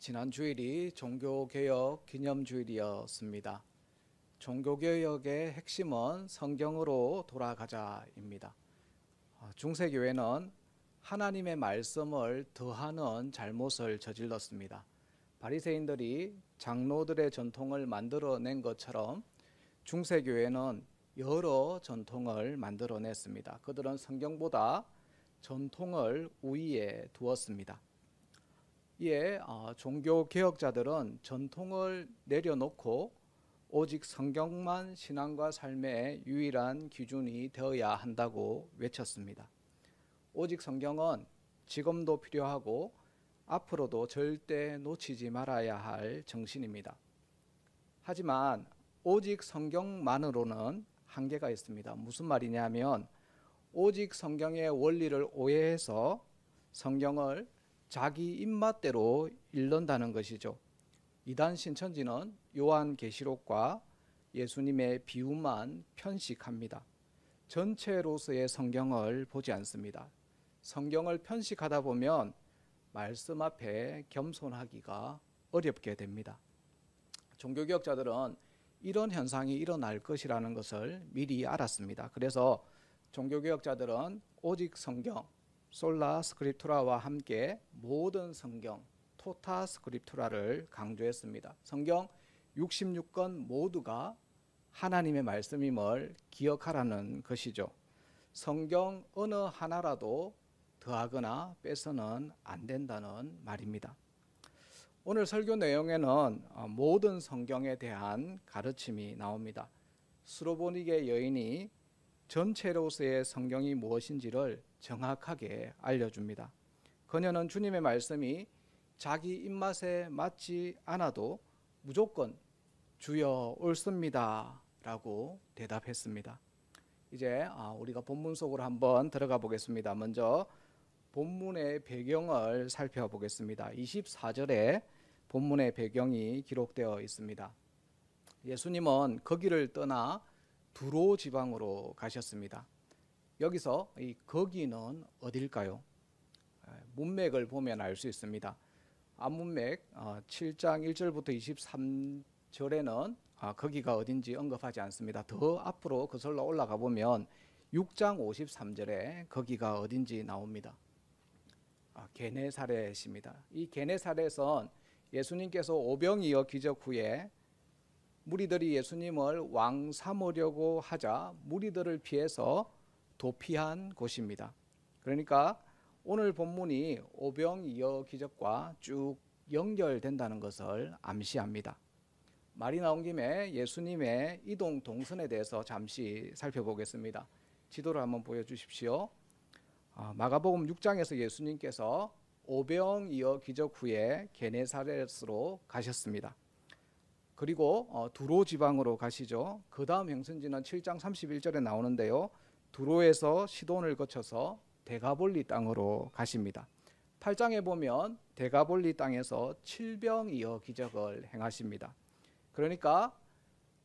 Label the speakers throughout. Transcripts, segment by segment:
Speaker 1: 지난 주일이 종교개혁 기념주일이었습니다. 종교개혁의 핵심은 성경으로 돌아가자입니다. 중세교회는 하나님의 말씀을 더하는 잘못을 저질렀습니다. 바리새인들이 장로들의 전통을 만들어낸 것처럼 중세교회는 여러 전통을 만들어냈습니다. 그들은 성경보다 전통을 우위에 두었습니다. 이에 종교개혁자들은 전통을 내려놓고 오직 성경만 신앙과 삶의 유일한 기준이 되어야 한다고 외쳤습니다. 오직 성경은 지금도 필요하고 앞으로도 절대 놓치지 말아야 할 정신입니다. 하지만 오직 성경만으로는 한계가 있습니다. 무슨 말이냐면 오직 성경의 원리를 오해해서 성경을 자기 입맛대로 읽는다는 것이죠. 이단 신천지는 요한계시록과 예수님의 비유만 편식합니다. 전체로서의 성경을 보지 않습니다. 성경을 편식하다 보면 말씀 앞에 겸손하기가 어렵게 됩니다. 종교개혁자들은 이런 현상이 일어날 것이라는 것을 미리 알았습니다. 그래서 종교개혁자들은 오직 성경, 솔라 스크립투라와 함께 모든 성경, 토타 스크립투라를 강조했습니다. 성경 66권 모두가 하나님의 말씀임을 기억하라는 것이죠. 성경 어느 하나라도 더하거나 빼서는 안 된다는 말입니다. 오늘 설교 내용에는 모든 성경에 대한 가르침이 나옵니다. 스로보니게 여인이 전체로서의 성경이 무엇인지를 정확하게 알려줍니다. 그녀는 주님의 말씀이 자기 입맛에 맞지 않아도 무조건 주여 옳습니다 라고 대답했습니다. 이제 우리가 본문 속으로 한번 들어가 보겠습니다. 먼저 본문의 배경을 살펴보겠습니다. 24절에 본문의 배경이 기록되어 있습니다. 예수님은 거기를 떠나 두로 지방으로 가셨습니다. 여기서 이 거기는 어딜까요? 문맥을 보면 알 수 있습니다. 앞문맥 7장 1절부터 23절에는 거기가 어딘지 언급하지 않습니다. 더 앞으로 거슬러 올라가 보면 6장 53절에 거기가 어딘지 나옵니다. 게네사렛입니다. 이 게네사렛은 예수님께서 오병이어 기적 후에 무리들이 예수님을 왕 삼으려고 하자 무리들을 피해서 도피한 곳입니다. 그러니까 오늘 본문이 오병이어 기적과 쭉 연결된다는 것을 암시합니다. 말이 나온 김에 예수님의 이동 동선에 대해서 잠시 살펴보겠습니다. 지도를 한번 보여주십시오. 마가복음 6장에서 예수님께서 오병이어 기적 후에 게네사렛으로 가셨습니다. 그리고 두로 지방으로 가시죠. 그 다음 행선지는 7장 31절에 나오는데요. 두로에서 시돈을 거쳐서 데가볼리 땅으로 가십니다. 8장에 보면 데가볼리 땅에서 칠병이어 기적을 행하십니다. 그러니까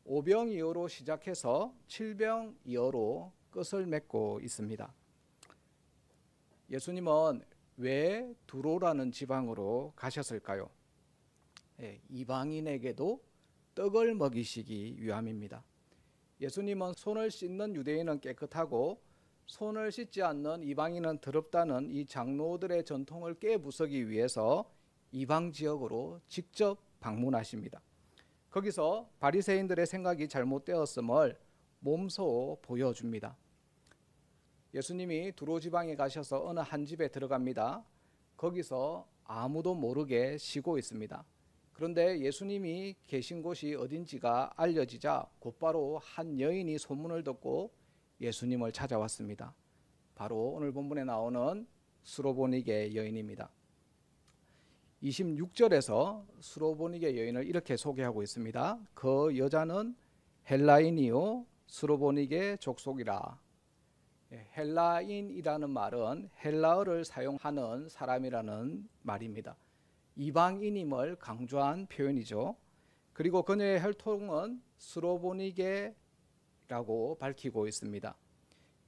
Speaker 1: 오병이어로 시작해서 칠병이어로 끝을 맺고 있습니다. 예수님은 왜 두로라는 지방으로 가셨을까요? 이방인에게도 떡을 먹이시기 위함입니다. 예수님은 손을 씻는 유대인은 깨끗하고 손을 씻지 않는 이방인은 더럽다는 이 장로들의 전통을 깨부수기 위해서 이방 지역으로 직접 방문하십니다. 거기서 바리새인들의 생각이 잘못되었음을 몸소 보여줍니다. 예수님이 두로 지방에 가셔서 어느 한 집에 들어갑니다. 거기서 아무도 모르게 쉬고 있습니다. 그런데 예수님이 계신 곳이 어딘지가 알려지자 곧바로 한 여인이 소문을 듣고 예수님을 찾아왔습니다. 바로 오늘 본문에 나오는 스로보니게 여인입니다. 26절에서 스로보니게 여인을 이렇게 소개하고 있습니다. 그 여자는 헬라인이요 스로보니게 족속이라. 헬라인이라는 말은 헬라어를 사용하는 사람이라는 말입니다. 이방인임을 강조한 표현이죠. 그리고 그녀의 혈통은 스로보니게라고 밝히고 있습니다.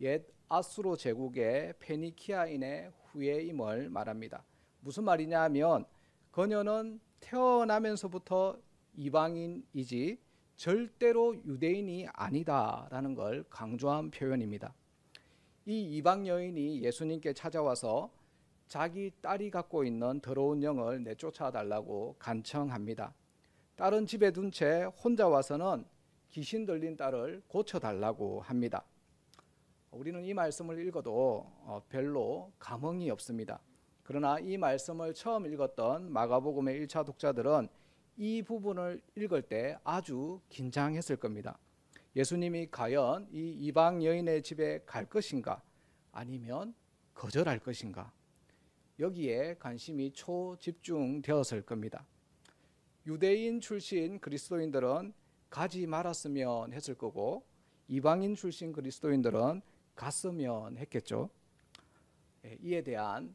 Speaker 1: 옛 아수르 제국의 페니키아인의 후예임을 말합니다. 무슨 말이냐 하면 그녀는 태어나면서부터 이방인이지 절대로 유대인이 아니다라는 걸 강조한 표현입니다. 이 이방 여인이 예수님께 찾아와서 자기 딸이 갖고 있는 더러운 영을 내쫓아 달라고 간청합니다. 딸은 집에 둔 채 혼자 와서는 귀신 들린 딸을 고쳐달라고 합니다. 우리는 이 말씀을 읽어도 별로 감흥이 없습니다. 그러나 이 말씀을 처음 읽었던 마가복음의 1차 독자들은 이 부분을 읽을 때 아주 긴장했을 겁니다. 예수님이 과연 이 이방 여인의 집에 갈 것인가 아니면 거절할 것인가, 여기에 관심이 초집중되었을 겁니다. 유대인 출신 그리스도인들은 가지 말았으면 했을 거고, 이방인 출신 그리스도인들은 갔으면 했겠죠. 이에 대한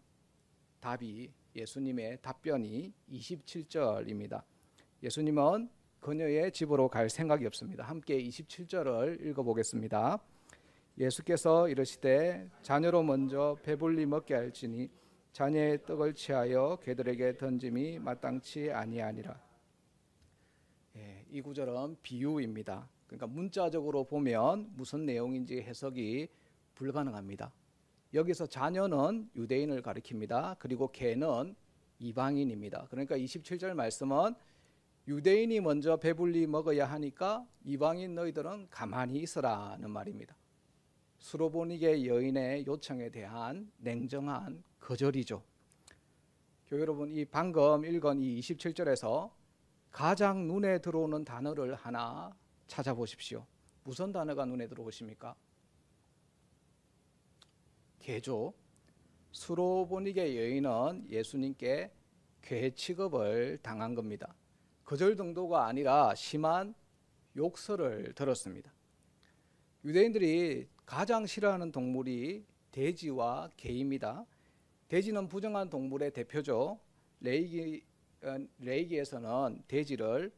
Speaker 1: 답이, 예수님의 답변이 27절입니다. 예수님은 그녀의 집으로 갈 생각이 없습니다. 함께 27절을 읽어보겠습니다. 예수께서 이르시되 자녀로 먼저 배불리 먹게 할지니 자녀의 떡을 취하여 개들에게 던짐이 마땅치 아니하니라. 이 구절은 비유입니다. 그러니까 문자적으로 보면 무슨 내용인지 해석이 불가능합니다. 여기서 자녀는 유대인을 가리킵니다. 그리고 개는 이방인입니다. 그러니까 27절 말씀은 유대인이 먼저 배불리 먹어야 하니까 이방인 너희들은 가만히 있으라는 말입니다. 수로보니게 여인의 요청에 대한 냉정한 거절이죠. 교회 여러분, 이 방금 읽은 이 27절에서 가장 눈에 들어오는 단어를 하나 찾아보십시오. 무슨 단어가 눈에 들어오십니까? 개죠. 수로보니게 여인은 예수님께 개 취급을 당한 겁니다. 거절 정도가 아니라 심한 욕설을 들었습니다. 유대인들이 가장 싫어하는 동물이 돼지와 개입니다. 돼지는 부정한 동물의 대표죠. 레위기에서는 돼지를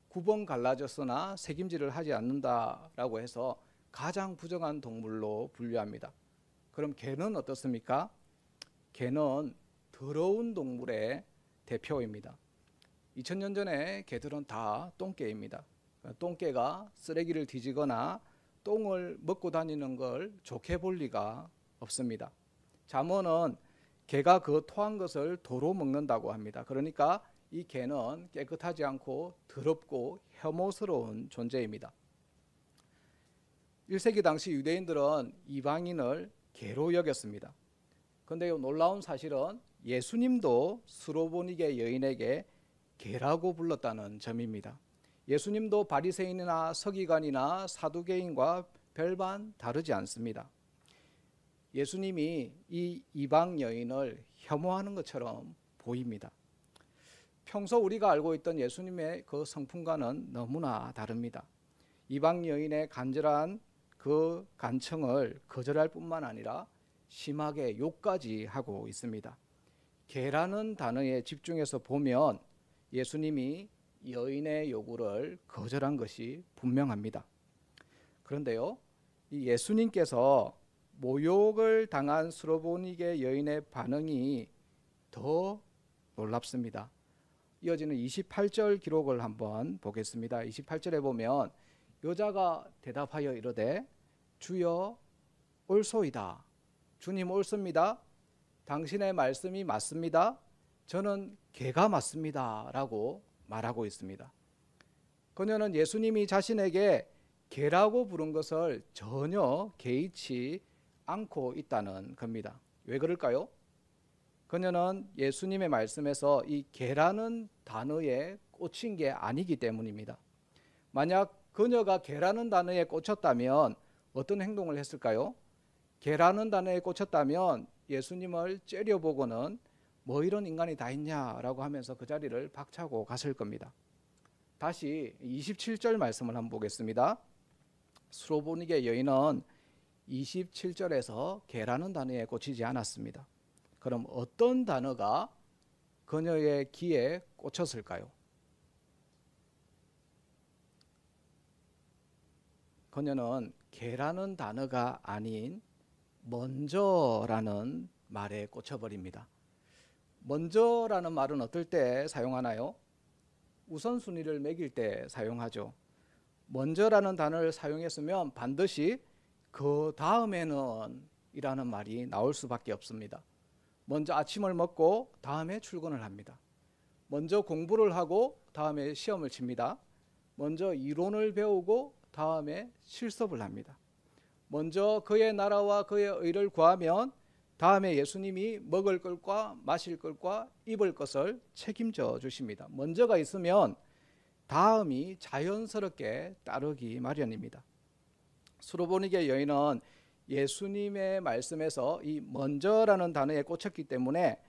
Speaker 1: 9번 갈라졌으나 책임질을 하지 않는다라고 해서 가장 부정한 동물로 분류합니다. 그럼 개는 어떻습니까? 개는 더러운 동물의 대표입니다. 2000년 전에 개들은 다 똥개입니다. 똥개가 쓰레기를 뒤지거나 똥을 먹고 다니는 걸 좋게 볼 리가 없습니다. 잠언은 개가 그 토한 것을 도로 먹는다고 합니다. 그러니까 이 개는 깨끗하지 않고 더럽고 혐오스러운 존재입니다. 1세기 당시 유대인들은 이방인을 개로 여겼습니다. 그런데 놀라운 사실은 예수님도 수로보니게 여인에게 개라고 불렀다는 점입니다. 예수님도 바리새인이나 서기관이나 사두개인과 별반 다르지 않습니다. 예수님이 이 이방 여인을 혐오하는 것처럼 보입니다. 평소 우리가 알고 있던 예수님의 그 성품과는 너무나 다릅니다. 이방 여인의 간절한 그 간청을 거절할 뿐만 아니라 심하게 욕까지 하고 있습니다. 개라는 단어에 집중해서 보면 예수님이 여인의 요구를 거절한 것이 분명합니다. 그런데요, 이 예수님께서 모욕을 당한 수로보니게 여인의 반응이 더 놀랍습니다. 이어지는 28절 기록을 한번 보겠습니다. 28절에 보면 여자가 대답하여 이르되 주여 옳소이다. 주님 옳습니다. 당신의 말씀이 맞습니다. 저는 개가 맞습니다. 라고 말하고 있습니다. 그녀는 예수님이 자신에게 개라고 부른 것을 전혀 개의치 않고 있다는 겁니다. 왜 그럴까요? 그녀는 예수님의 말씀에서 이 개라는 단어에 꽂힌 게 아니기 때문입니다. 만약 그녀가 개라는 단어에 꽂혔다면 어떤 행동을 했을까요? 개라는 단어에 꽂혔다면 예수님을 째려보고는 뭐 이런 인간이 다 있냐라고 하면서 그 자리를 박차고 갔을 겁니다. 다시 27절 말씀을 한번 보겠습니다. 수로보니게 여인은 27절에서 개라는 단어에 꽂히지 않았습니다. 그럼 어떤 단어가 그녀의 귀에 꽂혔을까요? 그녀는 개라는 단어가 아닌 먼저라는 말에 꽂혀버립니다. 먼저라는 말은 어떨 때 사용하나요? 우선순위를 매길 때 사용하죠. 먼저라는 단어를 사용했으면 반드시 그 다음에는 이라는 말이 나올 수밖에 없습니다. 먼저 아침을 먹고 다음에 출근을 합니다. 먼저 공부를 하고 다음에 시험을 칩니다. 먼저 이론을 배우고 다음에 실습을 합니다. 먼저 그의 나라와 그의 의를 구하면 다음에 예수님이 먹을 것과 마실 것과 입을 것을 책임져 주십니다. 먼저가 있으면 다음이 자연스럽게 따르기 마련입니다. 수로보니게 여인은 예수님의 말씀에서 이 먼저라는 단어에 꽂혔기 때문에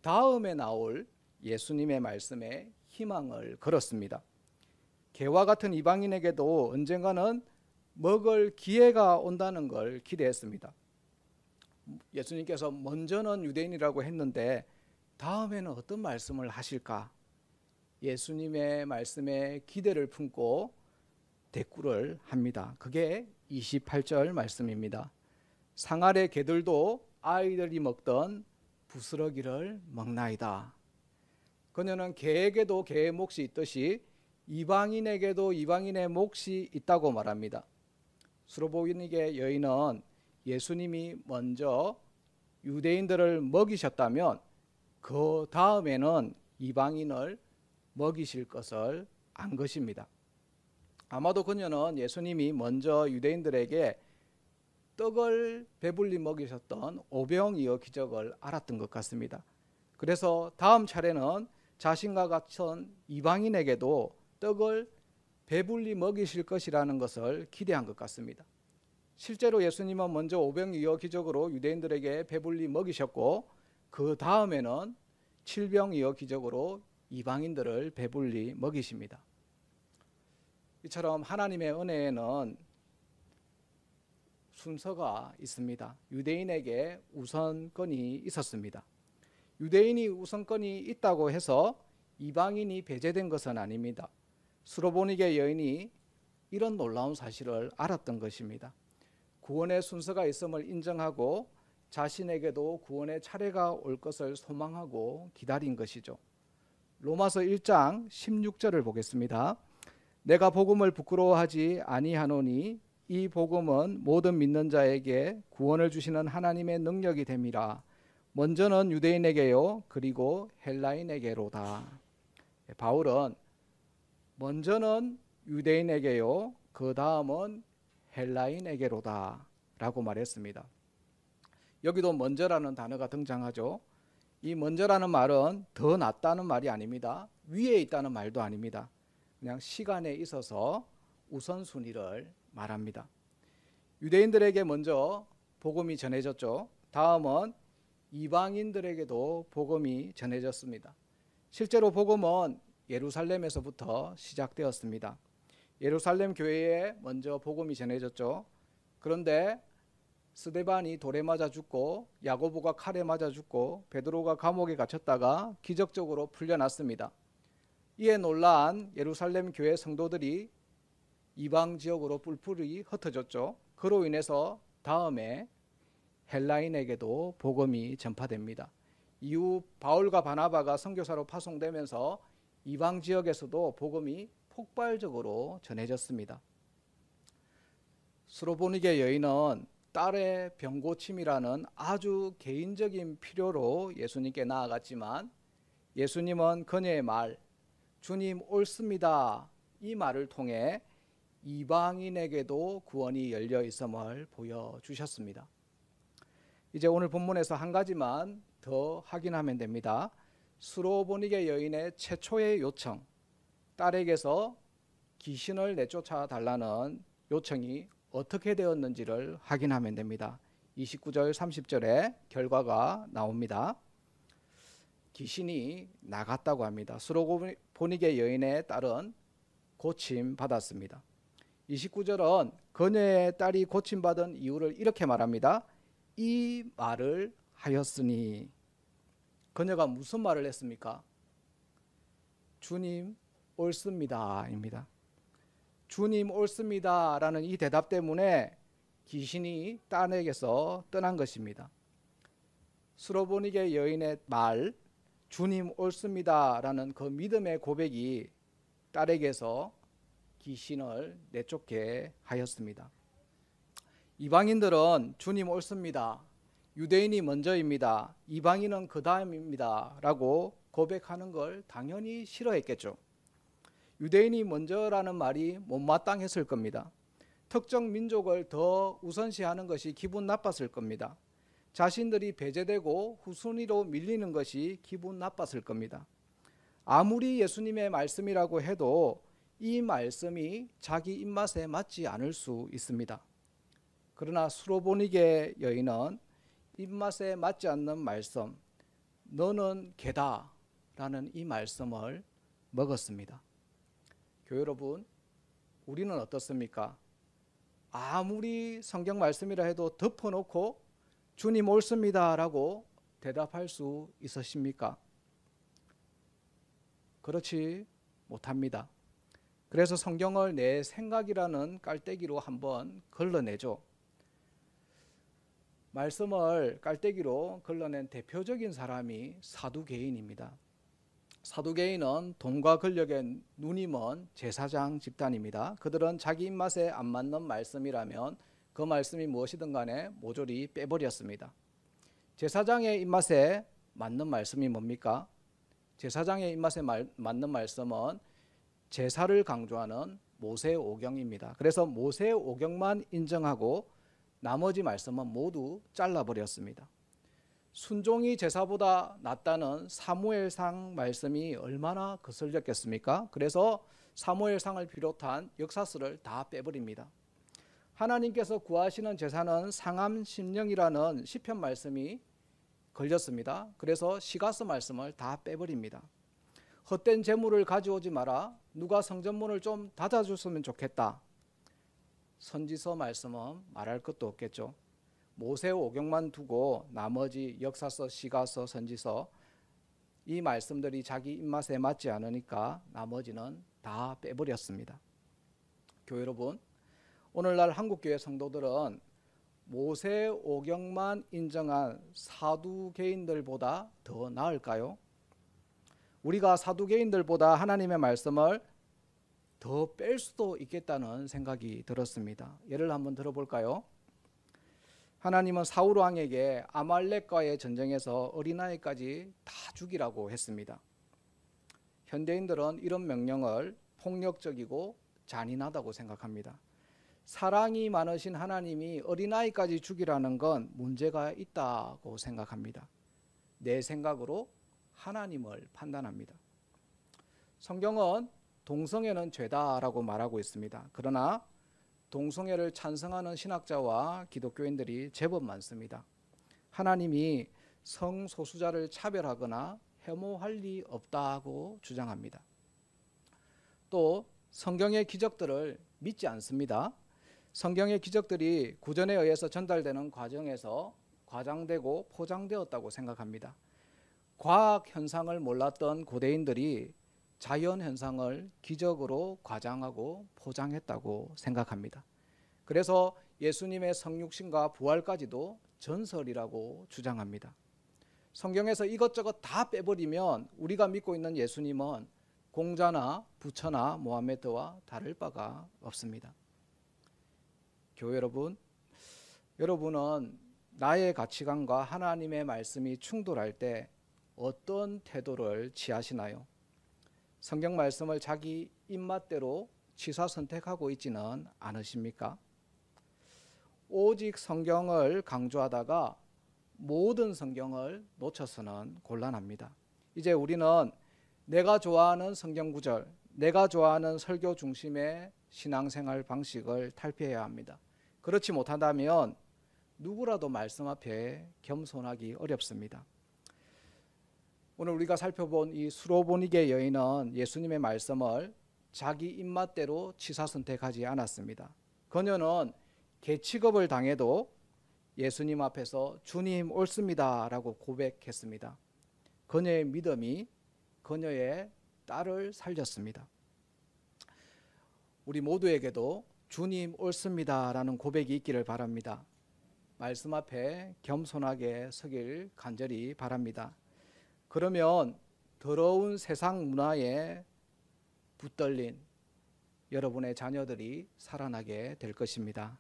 Speaker 1: 다음에 나올 예수님의 말씀에 희망을 걸었습니다. 개와 같은 이방인에게도 언젠가는 먹을 기회가 온다는 걸 기대했습니다. 예수님께서 먼저는 유대인이라고 했는데 다음에는 어떤 말씀을 하실까? 예수님의 말씀에 기대를 품고 대꾸를 합니다. 그게 28절 말씀입니다. 상아래 개들도 아이들이 먹던 부스러기를 먹나이다. 그녀는 개에게도 개의 몫이 있듯이 이방인에게도 이방인의 몫이 있다고 말합니다. 수로보니게 여인은 예수님이 먼저 유대인들을 먹이셨다면 그 다음에는 이방인을 먹이실 것을 안 것입니다. 아마도 그녀는 예수님이 먼저 유대인들에게 떡을 배불리 먹이셨던 오병이어 기적을 알았던 것 같습니다. 그래서 다음 차례는 자신과 같은 이방인에게도 떡을 배불리 먹이실 것이라는 것을 기대한 것 같습니다. 실제로 예수님은 먼저 오병이어 기적으로 유대인들에게 배불리 먹이셨고 그 다음에는 칠병이어 기적으로 이방인들을 배불리 먹이십니다. 이처럼 하나님의 은혜에는 순서가 있습니다. 유대인에게 우선권이 있었습니다. 유대인이 우선권이 있다고 해서 이방인이 배제된 것은 아닙니다. 수로보니게 여인이 이런 놀라운 사실을 알았던 것입니다. 구원의 순서가 있음을 인정하고 자신에게도 구원의 차례가 올 것을 소망하고 기다린 것이죠. 로마서 1장 16절을 보겠습니다. 내가 복음을 부끄러워하지 아니하노니 이 복음은 모든 믿는 자에게 구원을 주시는 하나님의 능력이 됨이라. 먼저는 유대인에게요 그리고 헬라인에게로다. 바울은 먼저는 유대인에게요 그 다음은 헬라인에게로다 라고 말했습니다. 여기도 먼저라는 단어가 등장하죠. 이 먼저라는 말은 더 낫다는 말이 아닙니다. 위에 있다는 말도 아닙니다. 그냥 시간에 있어서 우선순위를 말합니다. 유대인들에게 먼저 복음이 전해졌죠. 다음은 이방인들에게도 복음이 전해졌습니다. 실제로 복음은 예루살렘에서부터 시작되었습니다. 예루살렘 교회에 먼저 복음이 전해졌죠. 그런데 스데반이 돌에 맞아 죽고 야고보가 칼에 맞아 죽고 베드로가 감옥에 갇혔다가 기적적으로 풀려났습니다. 이에 놀란 예루살렘 교회 성도들이 이방 지역으로 뿔뿔이 흩어졌죠. 그로 인해서 다음에 헬라인에게도 복음이 전파됩니다. 이후 바울과 바나바가 선교사로 파송되면서 이방 지역에서도 복음이 폭발적으로 전해졌습니다. 수로보니게 여인은 딸의 병고침이라는 아주 개인적인 필요로 예수님께 나아갔지만 예수님은 그녀의 말, 주님 옳습니다. 이 말을 통해 이방인에게도 구원이 열려 있음을 보여주셨습니다. 이제 오늘 본문에서 한 가지만 더 확인하면 됩니다. 수로보니게 여인의 최초의 요청, 딸에게서 귀신을 내쫓아 달라는 요청이 어떻게 되었는지를 확인하면 됩니다. 29절 30절에 결과가 나옵니다. 귀신이 나갔다고 합니다. 수로보니게 여인의 딸은 고침받았습니다. 29절은 그녀의 딸이 고침받은 이유를 이렇게 말합니다. 이 말을 하였으니. 그녀가 무슨 말을 했습니까? 주님 옳습니다 입니다. 주님 옳습니다 라는 이 대답 때문에 귀신이 딸에게서 떠난 것입니다. 수로보니게 여인의 말, 주님 옳습니다라는 그 믿음의 고백이 딸에게서 귀신을 내쫓게 하였습니다. 이방인들은 주님 옳습니다, 유대인이 먼저입니다, 이방인은 그 다음입니다 라고 고백하는 걸 당연히 싫어했겠죠. 유대인이 먼저라는 말이 못마땅했을 겁니다. 특정 민족을 더 우선시하는 것이 기분 나빴을 겁니다. 자신들이 배제되고 후순위로 밀리는 것이 기분 나빴을 겁니다. 아무리 예수님의 말씀이라고 해도 이 말씀이 자기 입맛에 맞지 않을 수 있습니다. 그러나 수로보니게 여인은 입맛에 맞지 않는 말씀, 너는 개다 라는 이 말씀을 먹었습니다. 교회 여러분, 우리는 어떻습니까? 아무리 성경 말씀이라 해도 덮어놓고 주님 옳습니다 라고 대답할 수 있으십니까? 그렇지 못합니다. 그래서 성경을 내 생각이라는 깔때기로 한번 걸러내죠. 말씀을 깔때기로 걸러낸 대표적인 사람이 사두개인입니다. 사두개인은 돈과 권력에 눈이 먼 제사장 집단입니다. 그들은 자기 입맛에 안 맞는 말씀이라면 그 말씀이 무엇이든 간에 모조리 빼버렸습니다. 제사장의 입맛에 맞는 말씀이 뭡니까? 제사장의 입맛에 맞는 말씀은 제사를 강조하는 모세오경입니다. 그래서 모세오경만 인정하고 나머지 말씀은 모두 잘라버렸습니다. 순종이 제사보다 낫다는 사무엘상 말씀이 얼마나 거슬렸겠습니까? 그래서 사무엘상을 비롯한 역사서를 다 빼버립니다. 하나님께서 구하시는 제사는 상암심령이라는 시편 말씀이 걸렸습니다. 그래서 시가서 말씀을 다 빼버립니다. 헛된 재물을 가져오지 마라, 누가 성전문을 좀 닫아줬으면 좋겠다, 선지서 말씀은 말할 것도 없겠죠. 모세오경만 두고 나머지 역사서, 시가서, 선지서 이 말씀들이 자기 입맛에 맞지 않으니까 나머지는 다 빼버렸습니다. 교회 여러분, 오늘날 한국교회 성도들은 모세오경만 인정한 사두개인들보다 더 나을까요? 우리가 사두개인들보다 하나님의 말씀을 더 뺄 수도 있겠다는 생각이 들었습니다. 예를 한번 들어볼까요? 하나님은 사울 왕에게 아말렉과의 전쟁에서 어린아이까지 다 죽이라고 했습니다. 현대인들은 이런 명령을 폭력적이고 잔인하다고 생각합니다. 사랑이 많으신 하나님이 어린아이까지 죽이라는 건 문제가 있다고 생각합니다. 내 생각으로 하나님을 판단합니다. 성경은 동성애는 죄다라고 말하고 있습니다. 그러나 동성애를 찬성하는 신학자와 기독교인들이 제법 많습니다. 하나님이 성소수자를 차별하거나 혐오할 리 없다고 주장합니다. 또 성경의 기적들을 믿지 않습니다. 성경의 기적들이 구전에 의해서 전달되는 과정에서 과장되고 포장되었다고 생각합니다. 과학 현상을 몰랐던 고대인들이 자연 현상을 기적으로 과장하고 포장했다고 생각합니다. 그래서 예수님의 성육신과 부활까지도 전설이라고 주장합니다. 성경에서 이것저것 다 빼버리면 우리가 믿고 있는 예수님은 공자나 부처나 모하메드와 다를 바가 없습니다. 교회 여러분, 여러분은 나의 가치관과 하나님의 말씀이 충돌할 때 어떤 태도를 취하시나요? 성경 말씀을 자기 입맛대로 취사 선택하고 있지는 않으십니까? 오직 성경을 강조하다가 모든 성경을 놓쳐서는 곤란합니다. 이제 우리는 내가 좋아하는 성경 구절, 내가 좋아하는 설교 중심의 신앙생활 방식을 탈피해야 합니다. 그렇지 못한다면 누구라도 말씀 앞에 겸손하기 어렵습니다. 오늘 우리가 살펴본 이 수로보니게 여인은 예수님의 말씀을 자기 입맛대로 취사선택하지 않았습니다. 그녀는 개취급을 당해도 예수님 앞에서 주님 옳습니다 라고 고백했습니다. 그녀의 믿음이 그녀의 딸을 살렸습니다. 우리 모두에게도 주님 옳습니다 라는 고백이 있기를 바랍니다. 말씀 앞에 겸손하게 서길 간절히 바랍니다. 그러면 더러운 세상 문화에 붙들린 여러분의 자녀들이 살아나게 될 것입니다.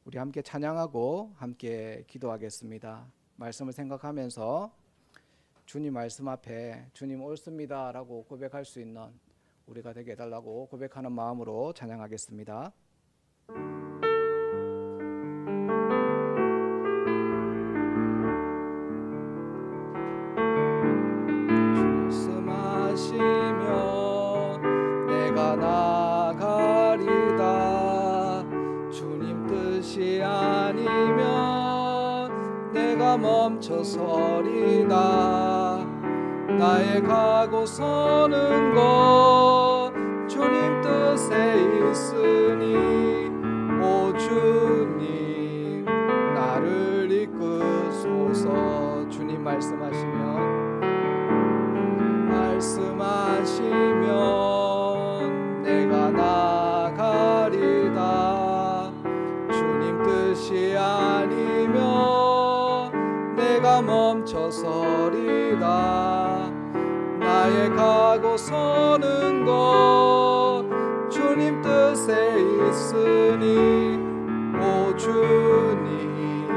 Speaker 1: 우리 함께 찬양하고 함께 기도하겠습니다. 말씀을 생각하면서 주님 말씀 앞에 주님 옳습니다 라고 고백할 수 있는 우리가 되게 해달라고 고백하는 마음으로 찬양하겠습니다. 말씀하시며 내가 나가리다. 주님 뜻이 아니면 내가 멈춰서리다. 나의 가고 서는 것 주님 뜻에 있으니 오 주님 나를 이끄소서. 주님 말씀하시면 내가 나가리다. 주님 뜻이 아니면 내가 멈춰서리다. 나의 가고 서는 것 주님 뜻에 있으니 오 주님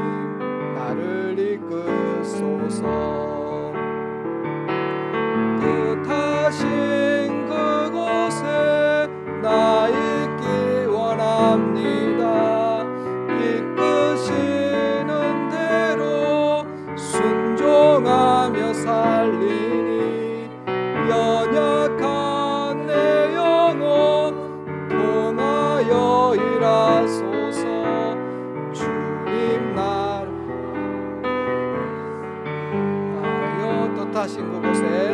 Speaker 1: 나를 이끄소서. 뜻하신 그곳에 나 있기 원합니다. 이끄시는 대로 순종하며 살리니 연약한 내 영혼 통하여 일하소서. 주님 나를 뜻하신 그곳에